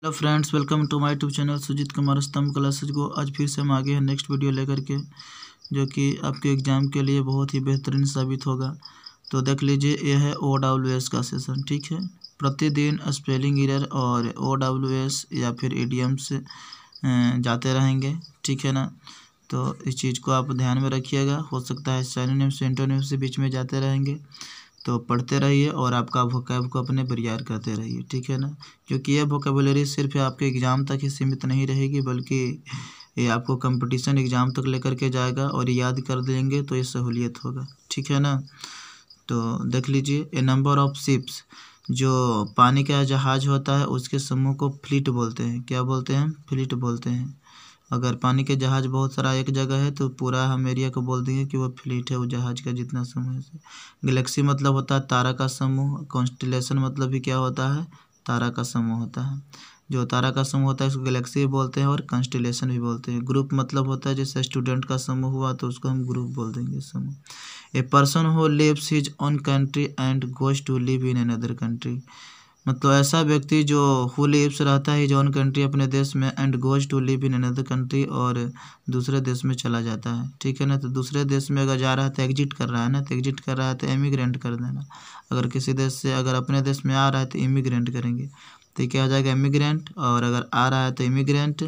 Hello friends, welcome to my YouTube channel Sujit Kumar Stambh classes को। आज फिर से हम आगे हैं नेक्स्ट वीडियो लेकर के, जो कि आपके एग्ज़ाम के लिए बहुत ही बेहतरीन साबित होगा। तो देख लीजिए, यह है OWS का सेशन। ठीक है, प्रतिदिन स्पेलिंग एरर और OWS या फिर इडियम्स जाते रहेंगे। ठीक है ना, तो इस चीज़ को आप ध्यान में रखिएगा। हो सकता है सिनोनिम से एंटोनिम से बीच में जाते रहेंगे, तो पढ़ते रहिए और आपका वोकैब को अपने बरियार करते रहिए। ठीक है ना, क्योंकि यह वोकेबुलरी सिर्फ आपके एग्ज़ाम तक ही सीमित नहीं रहेगी, बल्कि ये आपको कंपटीशन एग्ज़ाम तक लेकर के जाएगा और याद कर देंगे तो ये सहूलियत होगा। ठीक है ना, तो देख लीजिए, ए नंबर ऑफ शिप्स, जो पानी का जहाज़ होता है उसके समूह को फ्लीट बोलते हैं। क्या बोलते हैं? फ्लीट बोलते हैं। अगर पानी के जहाज़ बहुत सारा एक जगह है तो पूरा हम एरिया को बोल देंगे कि वो फ्लीट है, वो जहाज़ का जितना समूह है। गैलेक्सी मतलब होता है तारा का समूह। कॉन्स्टेलेशन मतलब भी क्या होता है? तारा का समूह होता है। जो तारा का समूह होता है उसको गैलेक्सी भी बोलते हैं और कॉन्स्टेलेशन भी बोलते हैं। ग्रुप मतलब होता है जैसे स्टूडेंट का समूह हुआ तो उसको हम ग्रुप बोल देंगे, समूह। A person who lives his own country and goes to live in another country, मतलब ऐसा व्यक्ति जो हु लिव्स रहता है हिज ओन कंट्री अपने देश में, and goes to live in another country और दूसरे देश में चला जाता है। ठीक है ना, तो दूसरे देश में अगर जा रहा है तो एग्जिट कर रहा है ना, तो एग्जिट कर रहा है तो एमिग्रेंट कर देना। अगर किसी देश से अगर अपने देश में आ रहा है तो इमिग्रेंट करेंगे, तो क्या हो जाएगा? इमिग्रेंट। और अगर आ रहा है तो इमिग्रेंट।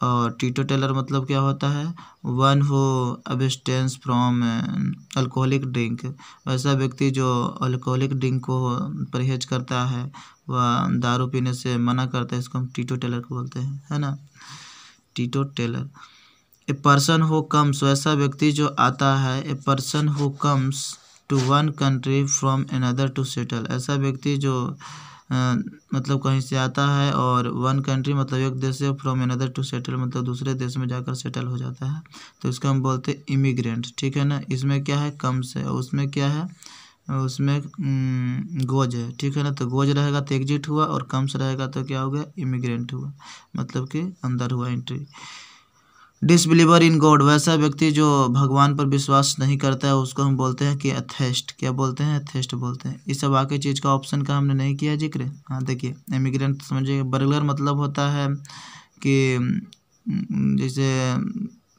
और टीटो टेलर मतलब क्या होता है? One who abstains from alcoholic drink, वैसा व्यक्ति जो अल्कोहलिक ड्रिंक को परहेज करता है, वह दारू पीने से मना करता है, इसको हम टीटो टेलर को बोलते हैं, है ना, टीटो टेलर। ए पर्सन हु कम्स, वैसा व्यक्ति जो आता है। A person who comes to one country from another to settle, ऐसा व्यक्ति जो मतलब कहीं से आता है, और वन कंट्री मतलब एक देश से, फ्रॉम अनदर टू सेटल मतलब दूसरे देश में जाकर सेटल हो जाता है, तो इसको हम बोलते हैं इमिग्रेंट। ठीक है ना, इसमें क्या है? कम्स है, उसमें क्या है? उसमें गोज है। ठीक है ना, तो गोज रहेगा तो एग्जिट हुआ, और कम्स रहेगा तो क्या हो गया? इमिग्रेंट हुआ, मतलब कि अंदर हुआ, एंट्री। डिसबिलीवर इन गॉड, वैसा व्यक्ति जो भगवान पर विश्वास नहीं करता है उसको हम बोलते हैं कि एथेस्ट। क्या बोलते हैं? एथेस्ट बोलते हैं। इस सब आके चीज़ का ऑप्शन का हमने नहीं किया जिक्र। हाँ देखिए, इमिग्रेंट समझिए। बर्गलर मतलब होता है कि जैसे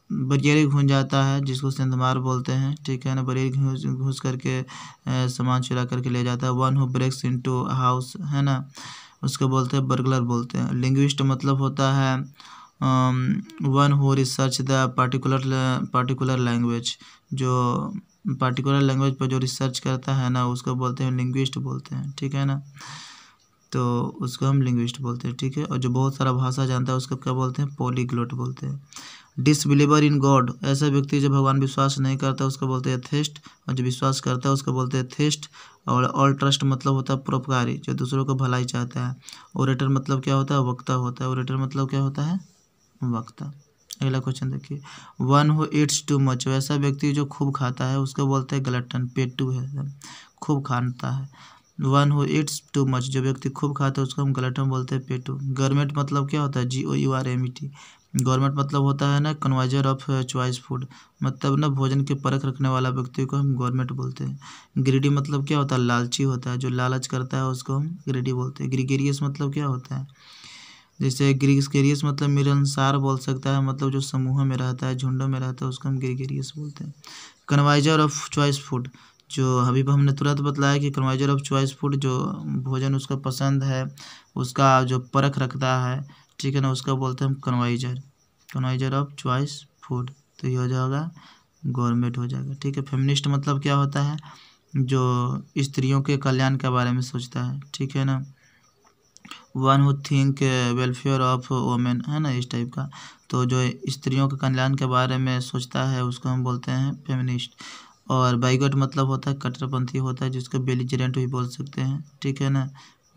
बरियारी घुस जाता है, जिसको सेंधमार बोलते हैं। ठीक है ना, बरियारी घुस करके सामान चुरा करके ले जाता है। One who breaks into house, है ना, उसको बोलते हैं बर्गलर बोलते हैं। लिंग्विस्ट मतलब होता है one who research the particular language, जो पार्टिकुलर लैंग्वेज पर जो रिसर्च करता है ना, उसको बोलते हैं लिंग्विस्ट बोलते हैं। ठीक है ना, तो उसको हम लिंग्विस्ट बोलते हैं। ठीक है, और जो बहुत सारा भाषा जानता है उसको क्या बोलते हैं? पॉलीग्लोट बोलते हैं। डिसबिलीवर इन गॉड, ऐसा व्यक्ति जो भगवान विश्वास नहीं करता उसको बोलते हैं एथेस्ट, और जो विश्वास करता है उसको बोलते हैं थेस्ट। और ऑल ट्रस्ट मतलब होता है परोपकारी, जो दूसरों को भलाई चाहता है। ओरेटर मतलब क्या होता है? वक्ता होता है। ओरेटर मतलब क्या होता है? वक्ता। अगला क्वेश्चन देखिए, one who Yeats too much, वैसा व्यक्ति जो खूब खाता है उसको बोलते हैं ग्लटन, पेटू है, खूब खाता है। One who Yeats too much, जो व्यक्ति खूब खाता है उसको हम ग्लटन बोलते हैं, पेटू। गवर्नमेंट मतलब क्या होता है? GOURMET। गवर्नमेंट मतलब होता है ना कन्वाइजर ऑफ चॉइस फूड, मतलब ना भोजन की परख रखने वाला व्यक्ति को हम गवर्नमेंट बोलते हैं। ग्रीडी मतलब क्या होता है? लालची होता है, जो लालच करता है उसको हम ग्रीडी बोलते हैं। ग्रीगेरियस मतलब क्या होता है? जैसे ग्रीगेरियस मतलब मिलनसार बोल सकता है, मतलब जो समूह में रहता है, झुंडों में रहता है, उसको हम ग्रीगेरियस बोलते हैं। कन्वाइजर ऑफ चॉइस फूड, जो अभी हमने तुरंत बतलाया कि कन्वाइजर ऑफ चॉइस फूड, जो भोजन उसका पसंद है, उसका जो परख रखता है, ठीक है ना, उसका बोलते हैं हम कन्वाइजर, कन्वाइजर ऑफ चॉइस फूड। तो ये हो जाएगा गवर्नमेंट हो जाएगा। ठीक है, फेमिनिस्ट मतलब क्या होता है? जो स्त्रियों के कल्याण के बारे में सोचता है। ठीक है ना, one who think welfare of women, है ना, इस टाइप का। तो जो स्त्रियों के कल्याण के बारे में सोचता है उसको हम बोलते हैं फेमिनिस्ट। और बाइगॉट मतलब होता है कट्टरपंथी होता है, जिसको बेलिजरेंट भी बोल सकते हैं। ठीक है ना,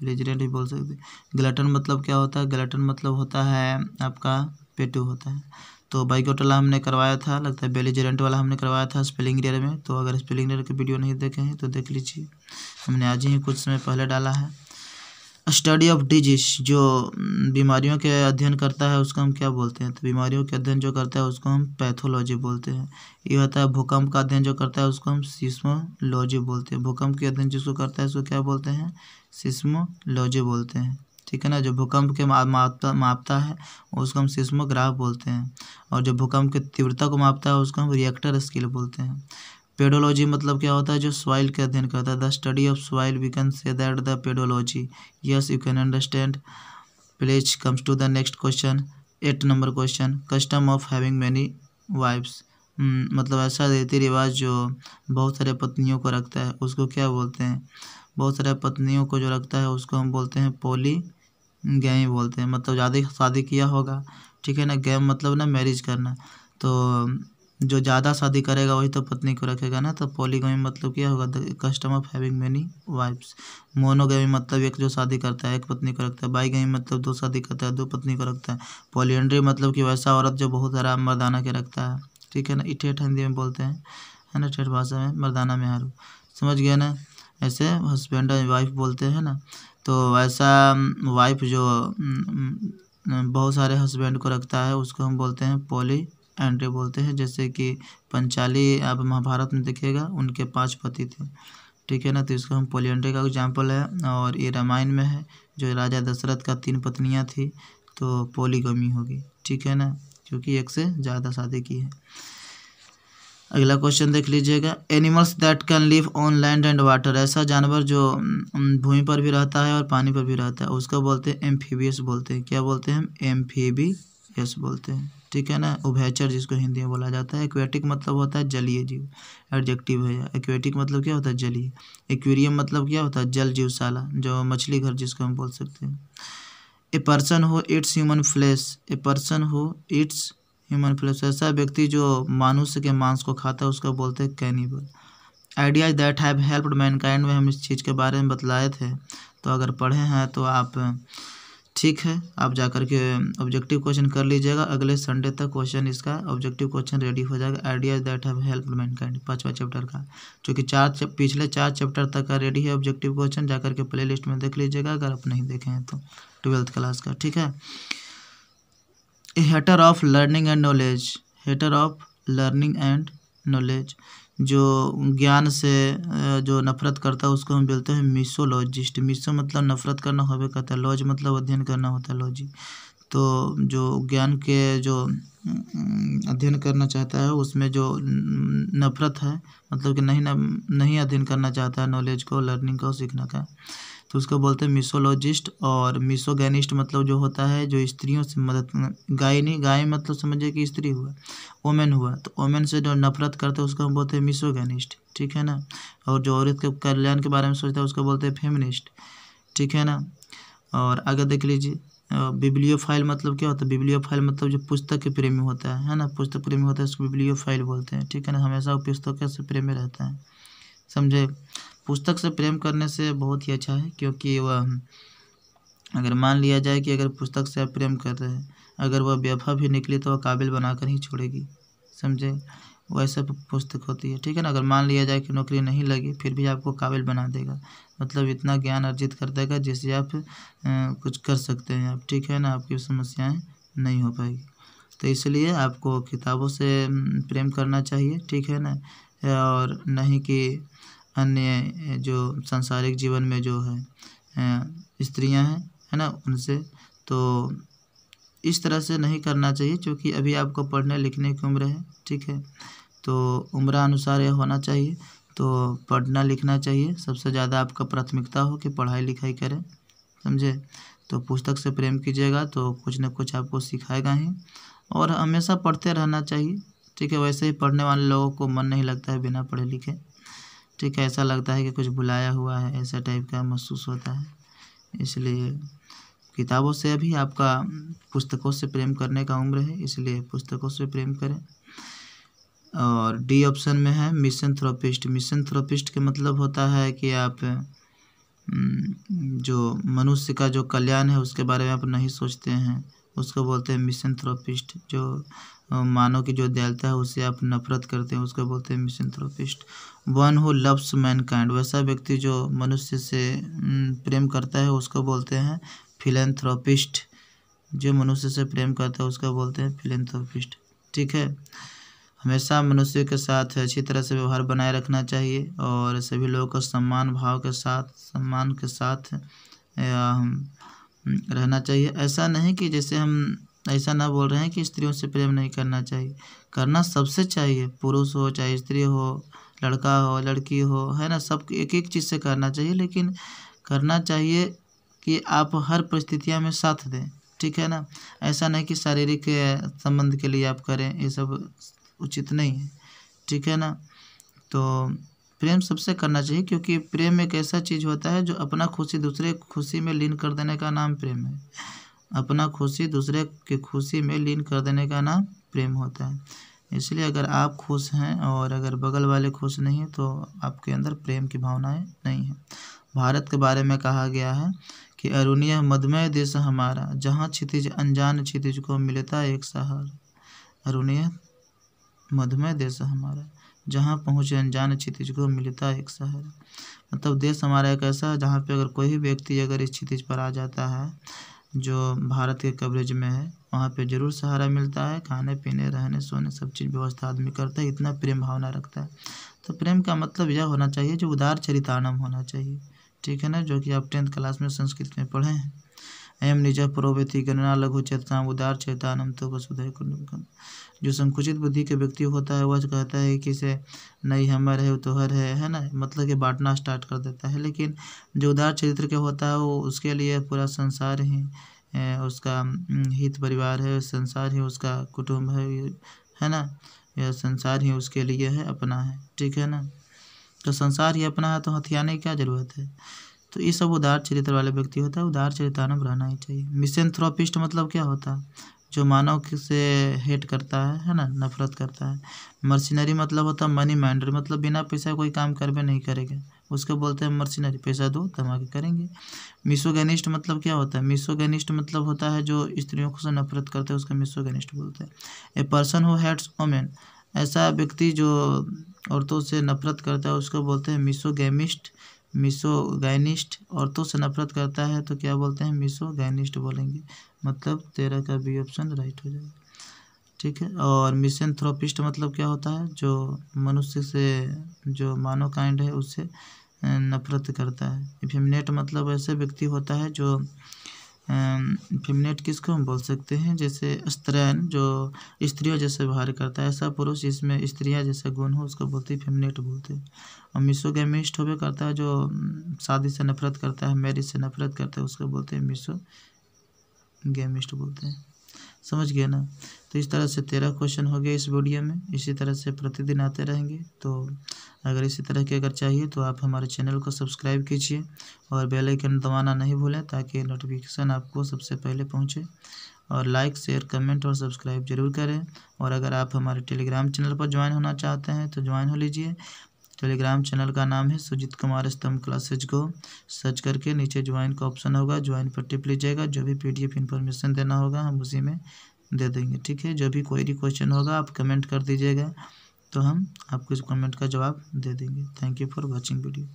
बेलिजरेंट भी बोल सकते हैं। ग्लटन मतलब क्या होता है? ग्लटन मतलब होता है आपका पेटू होता है। तो बाइगॉट वाला हमने करवाया था, लगता है बेलिजरेंट वाला हमने करवाया था स्पेलिंग एरर में। तो अगर स्पेलिंग एरर की वीडियो नहीं देखे हैं तो देख लीजिए, हमने आज ही कुछ समय पहले डाला है। स्टडी ऑफ डिजीज, जो बीमारियों के अध्ययन करता है उसको हम क्या बोलते हैं? तो बीमारियों के अध्ययन जो करता है उसको हम पैथोलॉजी बोलते हैं। ये होता है भूकंप का अध्ययन जो करता है उसको हम सिस्मोलॉजी बोलते हैं। भूकंप के अध्ययन जिसको करता है उसको क्या बोलते हैं? सिस्मोलॉजी बोलते हैं। ठीक है ना। जो भूकंप के मापता है उसको हम सिस्मोग्राफ बोलते हैं, और जो भूकंप की तीव्रता को मापता है उसको हम रिएक्टर स्केल बोलते हैं। पेडोलॉजी मतलब क्या होता है, जो सॉइल का अध्ययन करता है। The study of soil we can say that the pedology. Yes you can understand. Please comes to the next question, 8 number question. Custom of having many wifes, मतलब ऐसा रीति रिवाज जो बहुत सारे पत्नियों को रखता है उसको क्या बोलते हैं। बहुत सारे पत्नियों को जो रखता है उसको हम बोलते हैं पॉलीगैमी बोलते हैं। मतलब ज़्यादा शादी किया होगा, ठीक है ना। गैम मतलब ना मैरिज करना, तो जो ज़्यादा शादी करेगा वही तो पत्नी को रखेगा ना। तो पॉलीगैमी मतलब क्या होगा, the custom of having many wifes. Monogamy मतलब एक जो शादी करता है एक पत्नी को रखता है। बाईगैमी मतलब 2 शादी करता है 2 पत्नी को रखता है। पॉलीएंड्री मतलब कि वैसा औरत जो बहुत सारा मर्दाना के रखता है, ठीक है ना। ठेठ हिंदी में बोलते हैं, है ना, ठेठ भाषा में मर्दाना में हारू, समझ गया ना। ऐसे हस्बैंड एंड वाइफ बोलते हैं ना। तो ऐसा वाइफ जो बहुत सारे हस्बैंड को रखता है उसको हम बोलते हैं पॉलीएंड्री बोलते हैं। जैसे कि पंचाली आप महाभारत में देखिएगा, उनके 5 पति थे, ठीक है ना। तो इसको हम पॉलीएंड्री का एग्जाम्पल है। और ये रामायण में है, जो राजा दशरथ का 3 पत्नियां थी, तो पॉलीगमी होगी, ठीक है ना, क्योंकि एक से ज़्यादा शादी की है। अगला क्वेश्चन देख लीजिएगा। Animals that can live on land and water, ऐसा जानवर जो भूमि पर भी रहता है और पानी पर भी रहता है उसको बोलते हैं एम्फीबियस बोलते हैं। क्या बोलते हैं हम, एम्फीबियस बोलते हैं, ठीक है ना। उभयचर जिसको हिंदी में बोला जाता है। एक्वेटिक मतलब होता है जलीय जीव, एडजेक्टिव है। एक्वेटिक मतलब क्या होता है, जलीय। एक्वेरियम मतलब क्या होता है, जल जीवशाला, जो मछली घर जिसको हम बोल सकते हैं। A person who Yeats human flesh, A person who Yeats human flesh, ऐसा व्यक्ति जो मनुष्य के मांस को खाता है उसको बोलते हैं cannibal. Ideas that have helped Mankind में हम इस चीज़ के बारे में बतलाए थे, तो अगर पढ़े हैं तो आप ठीक है, आप जाकर के ऑब्जेक्टिव क्वेश्चन कर लीजिएगा। अगले संडे तक क्वेश्चन इसका ऑब्जेक्टिव क्वेश्चन रेडी हो जाएगा। Ideas that have helped mankind 5वां चैप्टर का, क्योंकि पिछले 4 चैप्टर तक का रेडी है ऑब्जेक्टिव क्वेश्चन। जाकर के प्ले लिस्ट में देख लीजिएगा अगर आप नहीं देखे हैं तो, 12th क्लास का, ठीक है। Hater of learning and knowledge, hater of learning and knowledge, जो ज्ञान से जो नफरत करता है उसको हम बोलते हैं मिसोलॉजिस्ट। मिसो मतलब नफरत करना होवे कहता है, लॉज मतलब अध्ययन करना होता है, लॉजी। तो जो ज्ञान के जो अध्ययन करना चाहता है उसमें जो नफरत है, मतलब कि नहीं अध्ययन करना चाहता है नॉलेज को, लर्निंग को, सीखने का, तो उसको बोलते हैं मिसोलॉजिस्ट। और मिसोगैनिस्ट मतलब जो होता है जो स्त्रियों से मदद, गाय मतलब समझिए कि स्त्री हुआ, ओमेन हुआ, तो ओमेन से जो नफरत करते हैं उसको हम बोलते हैं मिसोगैनिस्ट, ठीक है ना। और जो औरत के कल्याण के बारे में सोचता है उसको बोलते हैं फेमिनिस्ट, ठीक है ना। और आगे देख लीजिए, बिब्लियोफाइल मतलब क्या होता है, बिब्लियोफाइल मतलब जो पुस्तक के प्रेमी होता है ना, पुस्तक प्रेमी होता है उसको बिब्लियोफाइल बोलते हैं, ठीक है ना। हमेशा वो पुस्तकों से प्रेमी रहता है, समझे। पुस्तक से प्रेम करने से बहुत ही अच्छा है, क्योंकि वह अगर मान लिया जाए कि अगर पुस्तक से आप प्रेम कर रहे हैं, अगर वह बेवफा भी निकली तो वह काबिल बनाकर ही छोड़ेगी, समझे। वैसे पुस्तक होती है, ठीक है ना। अगर मान लिया जाए कि नौकरी नहीं लगी फिर भी आपको काबिल बना देगा, मतलब इतना ज्ञान अर्जित कर देगा जिससे आप कुछ कर सकते हैं आप, ठीक है ना। आपकी समस्याएं नहीं हो पाएगी। तो इसलिए आपको किताबों से प्रेम करना चाहिए, ठीक है ना। और नहीं कि अन्य जो सांसारिक जीवन में जो है स्त्रियां हैं, है ना, उनसे। तो इस तरह से नहीं करना चाहिए, क्योंकि अभी आपको पढ़ने लिखने की उम्र है, ठीक है। तो उम्र अनुसार यह होना चाहिए, तो पढ़ना लिखना चाहिए, सबसे ज़्यादा आपका प्राथमिकता हो कि पढ़ाई लिखाई करें, समझे। तो पुस्तक से प्रेम कीजिएगा तो कुछ न कुछ आपको सिखाएगा ही, और हमेशा पढ़ते रहना चाहिए, ठीक है। वैसे ही पढ़ने वाले लोगों को मन नहीं लगता है बिना पढ़े लिखे, ठीक है। ऐसा लगता है कि कुछ भुलाया हुआ है, ऐसा टाइप का महसूस होता है। इसलिए किताबों से अभी आपका पुस्तकों से प्रेम करने का उम्र है, इसलिए पुस्तकों से प्रेम करें। और डी ऑप्शन में है मिसनथ्रोपिस्ट। मिसनथ्रोपिस्ट का मतलब होता है कि आप जो मनुष्य का जो कल्याण है उसके बारे में आप नहीं सोचते हैं, उसको बोलते हैं मिसनथ्रोपिस्ट। जो मानव की जो दयालुता है उससे आप नफरत करते हैं उसको बोलते हैं मिसनथ्रोपिस्ट। वन हु लव्स मैनकाइंड, वैसा व्यक्ति जो मनुष्य से प्रेम करता है उसको बोलते हैं फिलैंथ्रोपिस्ट। जो मनुष्य से प्रेम करता है उसको बोलते हैं फिलैंथ्रोपिस्ट, ठीक है। हमेशा मनुष्य के साथ अच्छी तरह से व्यवहार बनाए रखना चाहिए, और सभी लोगों को सम्मान के साथ रहना चाहिए। ऐसा नहीं कि जैसे हम ऐसा ना बोल रहे हैं कि स्त्रियों से प्रेम नहीं करना चाहिए, करना सबसे चाहिए, पुरुष हो चाहे स्त्री हो, लड़का हो लड़की हो, है ना, सब एक एक चीज़ से करना चाहिए, लेकिन करना चाहिए कि आप हर परिस्थितियों में साथ दें, ठीक है ना। ऐसा नहीं कि शारीरिक संबंध के लिए आप करें, ये सब उचित नहीं है, ठीक है ना। तो प्रेम सबसे करना चाहिए, क्योंकि प्रेम एक ऐसा चीज़ होता है जो अपना खुशी दूसरे खुशी में लीन कर देने का नाम प्रेम है। अपना खुशी दूसरे की खुशी में लीन कर देने का नाम प्रेम होता है। इसलिए अगर आप खुश हैं और अगर बगल वाले खुश नहीं हैं तो आपके अंदर प्रेम की भावनाएं नहीं हैं। भारत के बारे में कहा गया है कि अरुणियः मधुमय देश हमारा, जहाँ क्षितिज अनजान क्षितिज को मिलता एक सहारा। अरुणियः मधुमय देश हमारा, जहाँ पहुँचे अनजान क्षितिज को मिलता एक सहारा। मतलब देश हमारा एक ऐसा है जहाँ पे अगर कोई भी व्यक्ति अगर इस क्षितिज पर आ जाता है जो भारत के कवरेज में है, वहाँ पे ज़रूर सहारा मिलता है। खाने पीने रहने सोने सब चीज़ व्यवस्था आदमी करता है, इतना प्रेम भावना रखता है। तो प्रेम का मतलब यह होना चाहिए जो उदार चरितानम होना चाहिए, ठीक है ना, जो कि आप 10th क्लास में संस्कृत में पढ़े हैं। एम निज प्रोवेति गणना लघु चेतना उदार चेतानम तो वसुधैव कुटुम्बकम। जो संकुचित बुद्धि के व्यक्ति होता है वह कहता है कि इसे नहीं हमर है तोहर है ना, मतलब कि बांटना स्टार्ट कर देता है। लेकिन जो उदार चरित्र के होता है वो उसके लिए पूरा संसार ही उसका हित परिवार है, संसार ही उसका कुटुंब है ना, यह संसार ही उसके लिए है, अपना है, ठीक है ना। तो संसार ही अपना है तो हथियाने की क्या जरूरत है। तो ये सब उदार चरित्र वाले व्यक्ति होता है, उदार चरितानम रहना ही चाहिए। मिसेंथ्रोपिस्ट मतलब क्या होता है, जो मानव से हेट करता है ना, नफरत करता है। मर्सिनरी मतलब होता है मनी माइंडर, मतलब बिना पैसा कोई काम करबे नहीं करेगा, उसको बोलते हैं मर्सिनरी, पैसा दो तब आगे करेंगे। मिसोगैनिस्ट मतलब क्या होता है, मिसोगैनिस्ट मतलब होता है जो स्त्रियों से नफरत करते हैं, उसको मिसोगैनिस्ट बोलते हैं। A person who hates women, ऐसा व्यक्ति जो औरतों से नफरत करता है उसको बोलते हैं मिसोगैमिस्ट। मिसोगैनिस्ट औरतों से नफरत करता है तो क्या बोलते हैं, मिसोगैनिस्ट बोलेंगे। मतलब 13 का बी ऑप्शन राइट हो जाएगा, ठीक है। और मिसेंथ्रोपिस्ट मतलब क्या होता है, जो मनुष्य से, जो मानव काइंड है उससे नफरत करता है। इफेमिनेट मतलब ऐसे व्यक्ति होता है जो फेमिनेट किसको हम बोल सकते हैं, जैसे स्त्रैन, जो स्त्रियों जैसे व्यवहार करता है, ऐसा पुरुष जिसमें स्त्रियां जैसे गुण हो उसको बोलते हैं फेमिनेट बोलते हैं। और मिसोगैमिस्ट होवे करता है जो शादी से नफरत करता है, मैरिज से नफरत करता है, उसको बोलते हैं मिसोगैमिस्ट बोलते हैं। समझ गए ना। तो इस तरह से 13 क्वेश्चन हो गए इस वीडियो में। इसी तरह से प्रतिदिन आते रहेंगे। तो अगर इसी तरह के अगर चाहिए तो आप हमारे चैनल को सब्सक्राइब कीजिए और बेल आइकन दबाना नहीं भूलें ताकि नोटिफिकेशन आपको सबसे पहले पहुंचे। और लाइक शेयर कमेंट और सब्सक्राइब जरूर करें। और अगर आप हमारे टेलीग्राम चैनल पर ज्वाइन होना चाहते हैं तो ज्वाइन हो लीजिए। टेलीग्राम चैनल का नाम है सुजीत कुमार स्तंभ क्लासेज को सर्च करके नीचे ज्वाइन का ऑप्शन होगा, ज्वाइन पर टिप लीजिएगा। जो भी PDF इन्फॉर्मेशन देना होगा हम उसी में दे देंगे, ठीक है। जो भी क्वेरी क्वेश्चन होगा आप कमेंट कर दीजिएगा तो हम आपको इस कमेंट का जवाब दे देंगे। Thank you for watching video.